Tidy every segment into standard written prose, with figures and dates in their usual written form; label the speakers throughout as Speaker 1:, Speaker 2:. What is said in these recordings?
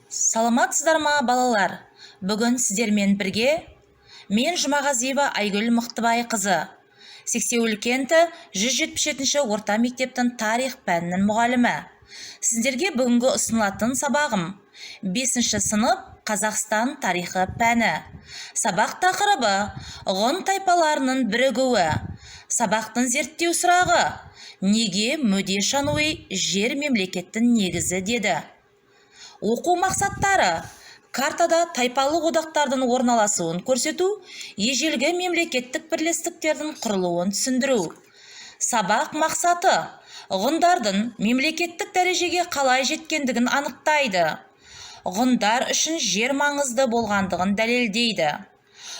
Speaker 1: Саламатсыздар ма, балалар? Бүгін сіздермен бірге мен Жұмағазиева Айгүл Мықтыбай қызы, Сексеуіл кенті 177-ші орта мектептің тарих пәнінің мұғалімі. Сіздерге бүгінгі ұсынылатын сабағым 5-ші сынып Қазақстан тарихы пәні. Сабақ тақырыбы ғұн тайпаларының бірігуі. Сабақтың зерттеу сұрағы: неге Мөде Шануи жер мемлекеттің негізі деді? Оқу мақсаттары: картада тайпалық одақтардың орналасуын көрсету, ежелгі мемлекеттік бірлестіктердің құрылуын түсіндіру. Сабақ мақсаты: ғұндардың мемлекеттік дәрежеге қалай жеткендігін анықтайды. Ғұндар үшін жер маңызды болғандығын дәлелдейді.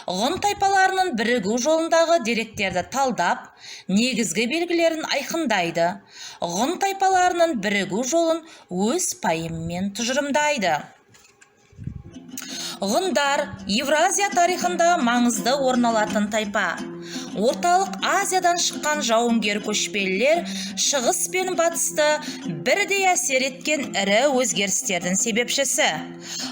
Speaker 1: Ғұн тайпаларының бірігу жолындағы деректерді талдап, негізгі белгілерін айқындайды. Ғұн тайпаларының бірігу жолын өз пайымымен тұжырымдайды. Ғұндар Евразия тарихында маңызды орын алатын тайпа. Орталық Азиядан шыққан жауынгер көшпелілер шығыс пен батысты бірдей әсер еткен ірі өзгерістердің себепшісі.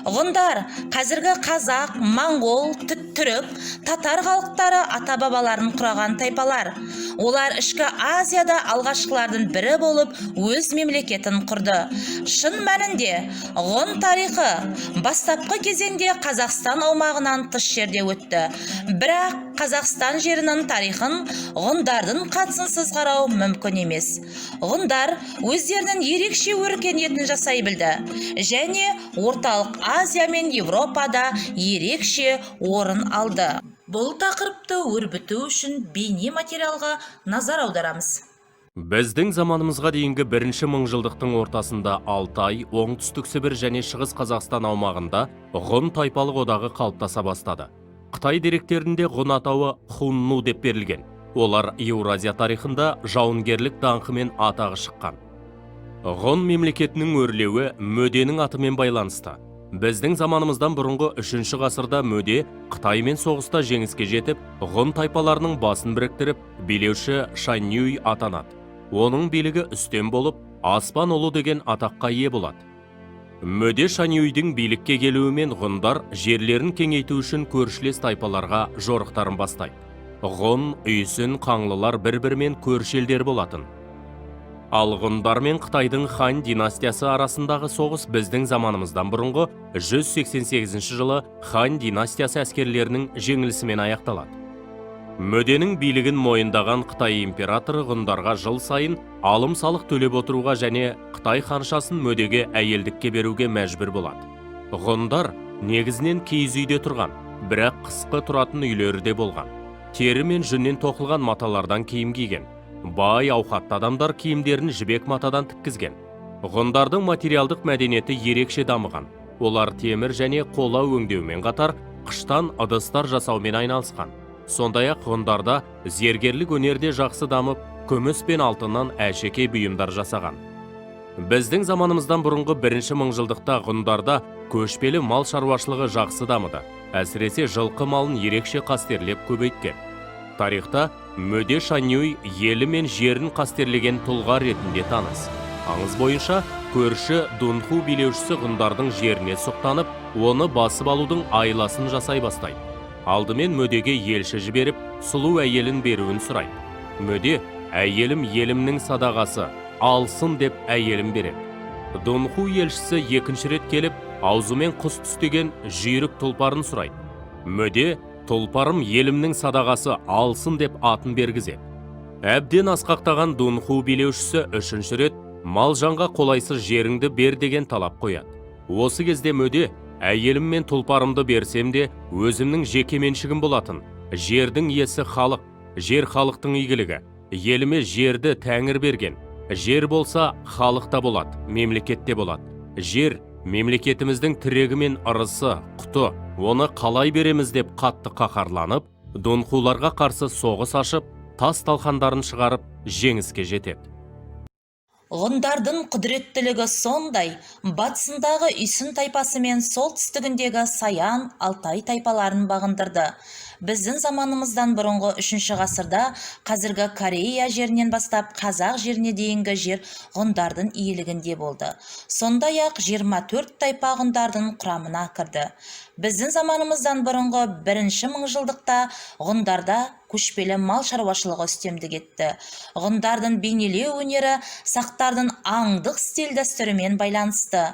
Speaker 1: Ғұндар қазіргі қазақ, моңғол, түрік, татар халықтары ата-бабаларын құраған тайпалар. Олар ішкі Азияда алғашқылардың бірі болып өз мемлекетін құрды. Шын мәнінде ғұн тарихы бастапқы кезеңде Қазақстан аумағынан тыс жерде өтті. Бірақ Қазақстан жерінің тарихын ғұндардың қатысынсыз қарау мүмкін емес. Ғұндар өздерінің ерекше өркениетін жасай білді және орталық Азия мен Европада ерекше орын алды. Бұл тақырыпты өрбіту үшін бейне материалға назар аударамыз.
Speaker 2: Біздің заманымызға дейінгі бірінші мыңжылдықтың ортасында Алтай, Оңтүстік Сібір және Шығыс Қазақстан аумағында ғұн тайпалық одағы қалыптаса бастады. Қытай деректерінде ғұн атауы Хунну деп берілген. Олар Еуразия тарихында жауынгерлік даңқымен атағы шыққан. Ғұн мемлекетінің өрлеуі Мөденің атымен байланысты. Біздің заманымыздан бұрынғы 3-ші ғасырда Мөде Қытаймен соғыста жеңіске жетіп, ғұн тайпаларының басын біріктіріп, билеуші Шаньюй атанады. Оның билігі үстем болып, аспан ұлы деген атаққа ие болады. Мөде Шаньюйдің билікке келуімен ғұндар жерлерін кеңейту үшін көршілес тайпаларға жорықтарын бастайды. Ғұн, Үйсін, Қаңлылар бір-бірімен көрші елдер болатын. Ал ғұндар мен Қытайдың Хан династиясы арасындағы соғыс біздің заманымыздан бұрынғы 188 жылы Хан династиясы әскерлерінің жеңілісімен аяқталады. Мөденің билігін мойындаған Қытай императоры ғұндарға жыл сайын алым-салық төлеп отыруға және Қытай ханшасын Мөдеге әйелдікке беруге мәжбүр болады. Ғұндар негізінен киіз үйде тұрған, бірақ қысқы тұратын үйлері де болған. Тері мен жүннен тоқылған маталардан киім киген. Бай ауқатты адамдар киімдерін жібек матадан тіккізген. Ғұндардың материалдық мәдениеті ерекше дамыған. Олар темір және қола өңдеумен қатар қыштан ыдыстар жасаумен айналысқан. Сондай-ақ ғұндарда зергерлік өнерде жақсы дамып, күміс пен алтыннан әшекей бұйымдар жасаған. Біздің заманымыздан бұрынғы 1-ші мыңжылдықта ғұндарда көшпелі мал шаруашылығы жақсы дамыды. Әсіресе жылқы малын ерекше қастерлеп көбейткен. Тарихта Мөде Шаньюй елі мен жерін қастерлеген тұлға ретінде таныс. Аңыз бойынша, көрші Дунху билеушісі ғұндардың жеріне сұқтанып, оны басып алудың айласын жасай бастайды. Алдымен Мөдеге елші жіберіп, сұлу әйелін беруін сұрайды. Мөде, әйелім елімнің садағасы, алсын деп әйелін береді. Дунху елшісі екінші рет келіп, аузымен құс түстеген жүйрік тұлпарын сұрайды. Мөде, тұлпарым елімнің садағасы, алсын деп атын бергізеді. Әбден асқақтаған Дунху билеушісі үшінші рет мал жанға қолайсыз жеріңді бер деген талап қояды. Осы кезде Мөде, әйелім мен тұлпарымды берсем де, өзімнің жеке меншігім болатын. Жердің иесі халық, жер халықтың игілігі. Еліме жерді Тәңір берген. Жер болса, халықта болады, мемлекетте болады. Жер мемлекетіміздің тірегі мен ырысы, құты. Оны қалай береміз деп қатты қаһарланып, Дунхуларға қарсы соғыс ашып, тас талқандарын шығарып, жеңіске жетеді.
Speaker 1: Ғұндардың құдіреттілігі сондай, батысындағы Үйсін тайпасы мен солтүстігіндегі Саян, Алтай тайпаларын бағындырды. Біздің заманымыздан бұрынғы 3 ғасырда қазіргі Корея жерінен бастап Қазақ жеріне дейінгі жер ғұндардың иелігінде болды. Сондай-ақ 24 тайпа ғұндардың құрамына кірді. Біздің заманымыздан бұрынғы 1 мыңжылдықта ғұндарда көшпелі мал шаруашылығы үстемдік етті. Ғұндардың бейнелеу өнері сақтардың аңдық стиль дәстүрімен байланысты.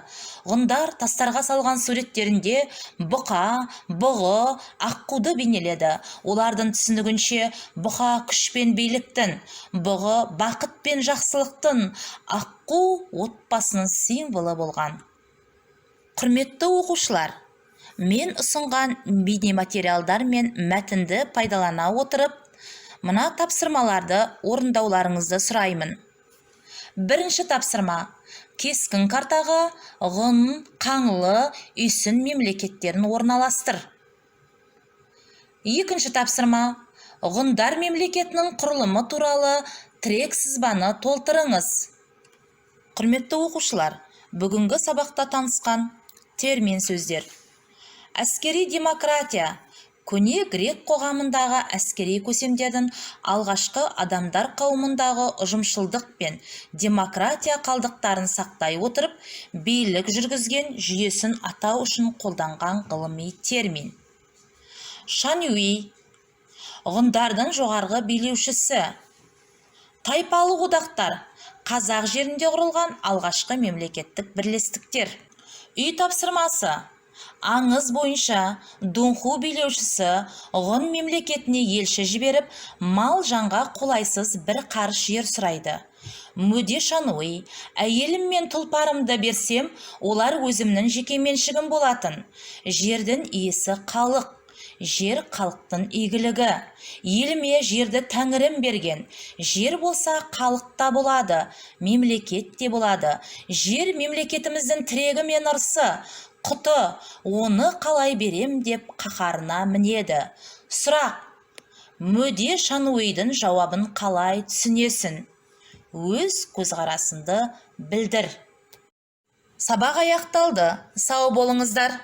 Speaker 1: Ғұндар тастарға салған суреттерінде бұқа, бұғы, аққуды бейнеледі. Олардың түсінігінше бұқа күш пен биліктің, бұғы бақыт пен жақсылықтың, аққу отбасының символы болған. Құрметті оқушылар, мен ұсынған бейнематериалдар мен мәтінді пайдалана отырып, мына тапсырмаларды орындауларыңызды сұраймын. 1 тапсырма. Кескін картаға ғұн, қаңлы, үйсін мемлекеттерін орналастыр. 2 тапсырма. Ғұндар мемлекетінің құрылымы туралы тірек сызбаны толтырыңыз. Құрметті оқушылар, бүгінгі сабақта танысқан термин сөздер. Әскери демократия. Көне грек қоғамындағы әскери көсемдердің алғашқы адамдар қауымындағы ұжымшылдық пен демократия қалдықтарын сақтай отырып, билік жүргізген жүйесін атау үшін қолданған ғылыми термин. Шанюи. Ғұндардың жоғарғы билеушісі. Тайпалық одақтар. Қазақ жерінде құрылған алғашқы мемлекеттік бірлестіктер. Үй тапсырмасы. Аңыз бойынша Дунху билеушісі ғұн мемлекетіне елші жіберіп, мал жанға қолайсыз бір қарыш жер сұрайды. Мөде Шануи. Әйелім мен тұлпарымды берсем, олар өзімнің жекеменшігім болатын. Жердің иесі халық. Жер халықтың игілігі. Еліме жерді Тәңірім берген. Жер болса халықта болады, мемлекет те болады. Жер мемлекетіміздің тірегі мен ырсы, құты, оны қалай берем деп қаһарына мінеді. Сұрақ. Мөде Шануидің жауабын қалай түсінесің? Өз көзқарасыңды білдір. Сабақ аяқталды. Сау болыңыздар.